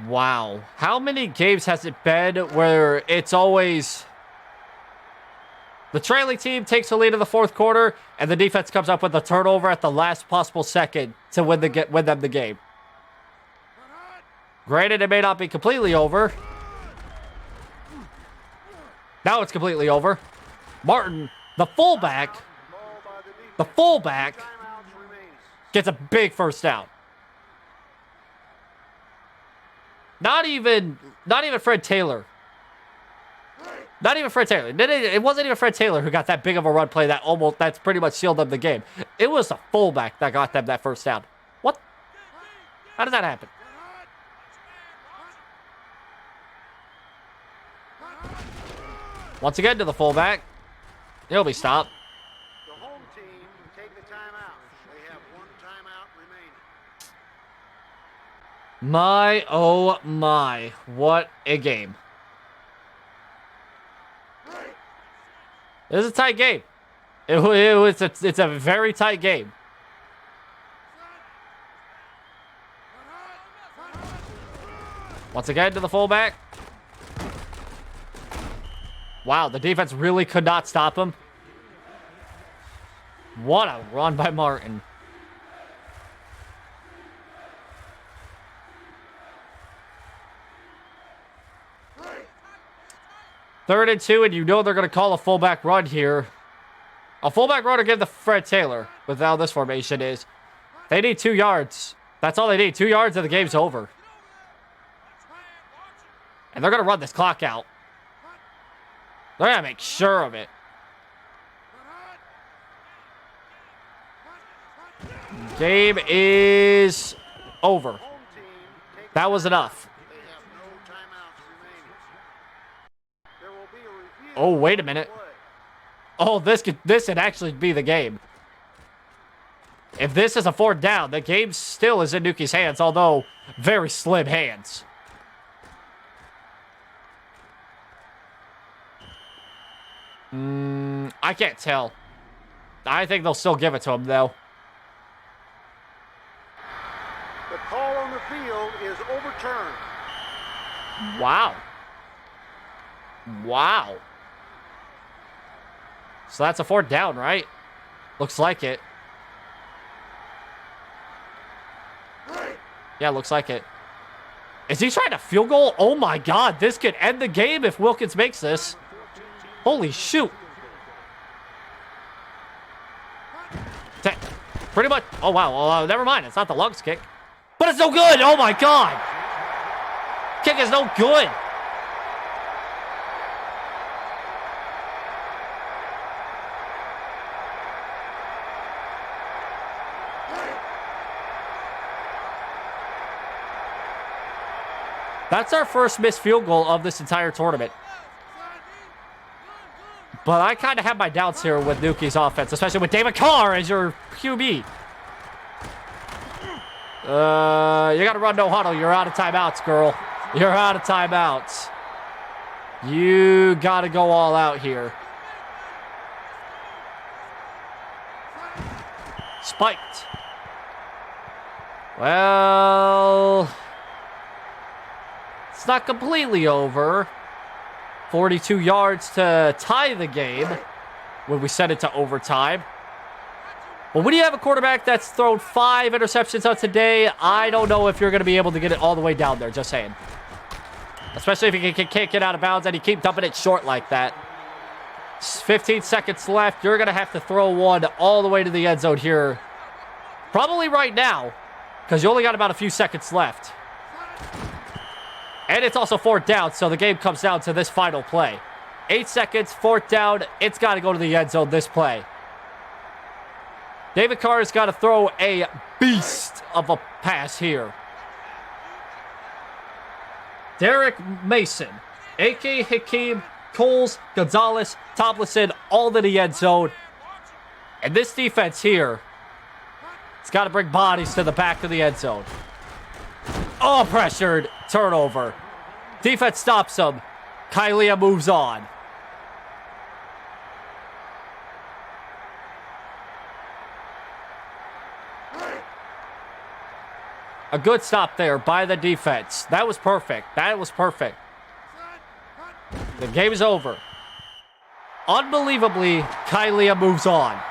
Wow. How many games has it been where it's always the trailing team takes the lead in the 4th quarter and the defense comes up with a turnover at the last possible second to win them the game? Granted, it may not be completely over. Now it's completely over. Martin, the fullback gets a big first down. Not even Fred Taylor. Not even Fred Taylor. It wasn't even Fred Taylor who got that big of a run play that's pretty much sealed them the game. It was the fullback that got them that first down. What? How did that happen? Once again to the fullback. He'll be stopped. The home team take the timeout. They have 1 timeout remaining. My, oh my. What a game. This is a tight game. It's a very tight game. Once again to the fullback. Wow, the defense really could not stop him. What a run by Martin. Third and 2, and you know they're going to call a fullback run here. A fullback run or give the Fred Taylor with how this formation is. They need 2 yards. That's all they need. 2 yards and the game's over. And they're going to run this clock out. They're going to make sure of it. Game is over. That was enough. Oh, wait a minute. Oh, this could actually be the game. If this is a 4th down, the game still is in Nunki's hands, although very slim hands. I can't tell. I think they'll still give it to him, though. The call on the field is overturned. Wow. Wow. So that's a 4th down, right? Looks like it. Yeah, looks like it. Is he trying to field goal? Oh my God, this could end the game if Wilkins makes this. Holy shoot. Pretty much. Oh, wow. Well, never mind. It's not the Lugs kick. But it's no good. Oh my God. Kick is no good. That's our first missed field goal of this entire tournament. But I kind of have my doubts here with Nunki's offense, especially with David Carr as your QB. You got to run no huddle. You're out of timeouts, girl. You're out of timeouts. You got to go all out here. Spiked. Well, it's not completely over. 42 yards to tie the game when we send it to overtime. But when you have a quarterback that's thrown 5 interceptions on today, I don't know if you're going to be able to get it all the way down there, just saying. Especially if you can kick it out of bounds and you keep dumping it short like that. 15 seconds left. You're going to have to throw one all the way to the end zone here. Probably right now, because you only got about a few seconds left. And it's also 4th down, so the game comes down to this final play. 8 seconds, 4th down. It's got to go to the end zone this play. David Carr has got to throw a beast of a pass here. Derek Mason, A.K. Hakeem, Coles, Gonzalez, Tomlinson, all to the end zone. And this defense here, it's got to bring bodies to the back of the end zone. Oh, pressured. Turnover. Defense stops him. Kylia moves on. A good stop there by the defense. That was perfect. That was perfect. The game is over. Unbelievably, Kylia moves on.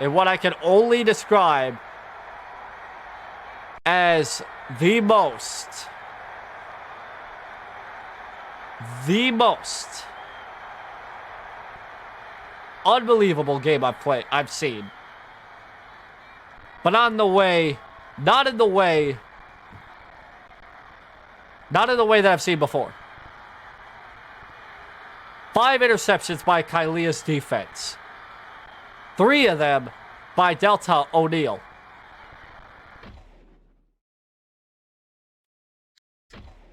In what I can only describe as the most unbelievable game I've seen. But not in the way that I've seen before. 5 interceptions by Kylia's defense. 3 of them by Delta O'Neal.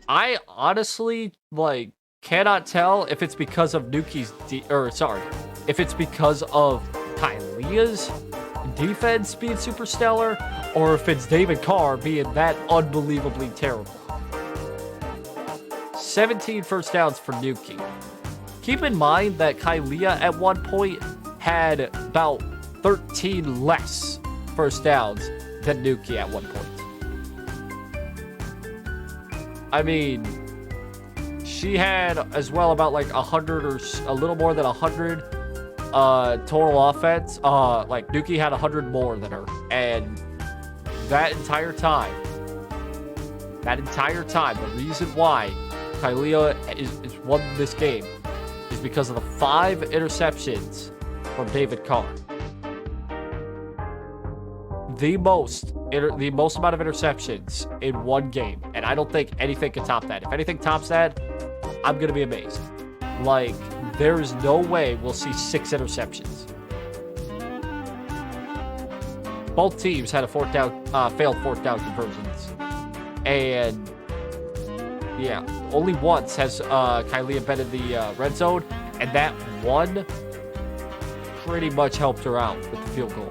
I honestly, cannot tell if it's because of Nunki's if it's because of Kylia's defense being super stellar, or if it's David Carr being that unbelievably terrible. 17 first downs for Nunki. Keep in mind that Kylia at one point had about 13 less first downs than Nunki at one point. I mean, she had as well about like 100 or a little more than 100 total offense. Like Nunki had 100 more than her, and that entire time, the reason why Kylia is won this game is because of the 5 interceptions from David Carr. The most amount of interceptions in one game, and I don't think anything can top that. If anything tops that, I'm gonna be amazed. Like, there is no way we'll see 6 interceptions. Both teams had a failed fourth down conversions, and yeah, only once has Kylia been in the red zone, and that one pretty much helped her out with the field goal.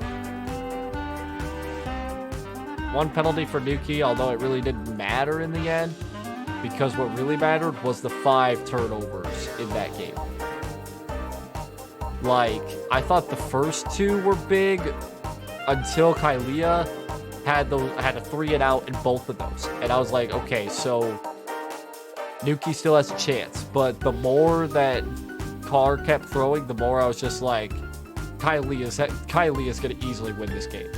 1 penalty for Nunki, although it really didn't matter in the end, because what really mattered was the 5 turnovers in that game. Like, I thought the first 2 were big until Kylia had a 3 and out in both of those. And I was like, okay, so Nunki still has a chance. But the more that Carr kept throwing, the more I was just like, Kylia is going to easily win this game.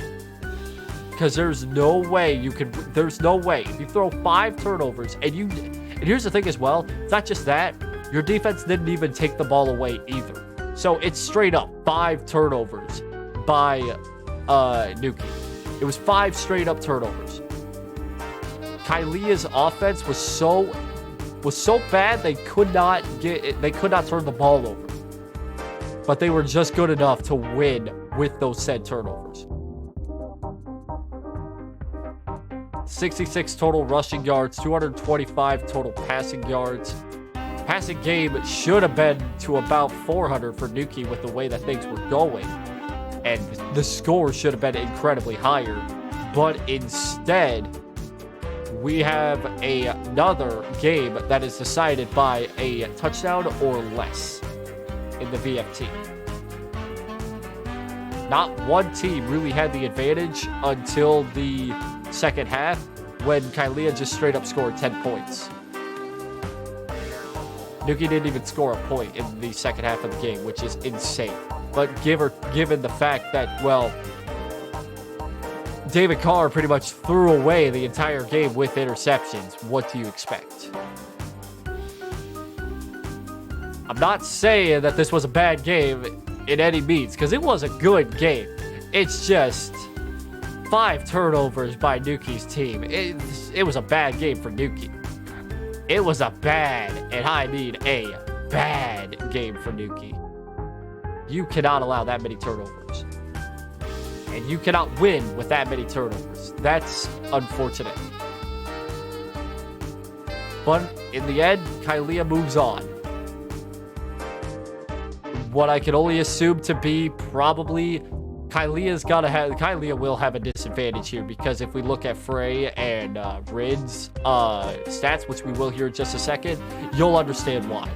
Because there's no way if you throw 5 turnovers and here's the thing as well, it's not just that, your defense didn't even take the ball away either. So it's straight up 5 turnovers by Nunki. It was 5 straight up turnovers. Kylia's offense was so bad they could not turn the ball over. But they were just good enough to win with those said turnovers. 66 total rushing yards, 225 total passing yards. Passing game should have been to about 400 for Nunki with the way that things were going. And the score should have been incredibly higher. But instead, we have another game that is decided by a touchdown or less in the VFT. Not one team really had the advantage until the second half, when Kylia just straight up scored 10 points. Nunki didn't even score a point in the second half of the game, which is insane. But given the fact that, well, David Carr pretty much threw away the entire game with interceptions, what do you expect? I'm not saying that this was a bad game in any means, because it was a good game. It's just 5 turnovers by Nunki's team. It was a bad game for Nunki. It was a bad, and I mean a bad game for Nunki. You cannot allow that many turnovers. And you cannot win with that many turnovers. That's unfortunate. But in the end, Kylia moves on. What I can only assume to be probably Kylia will have a disadvantage here, because if we look at Frey and Rid's stats, which we will hear in just a second, you'll understand why.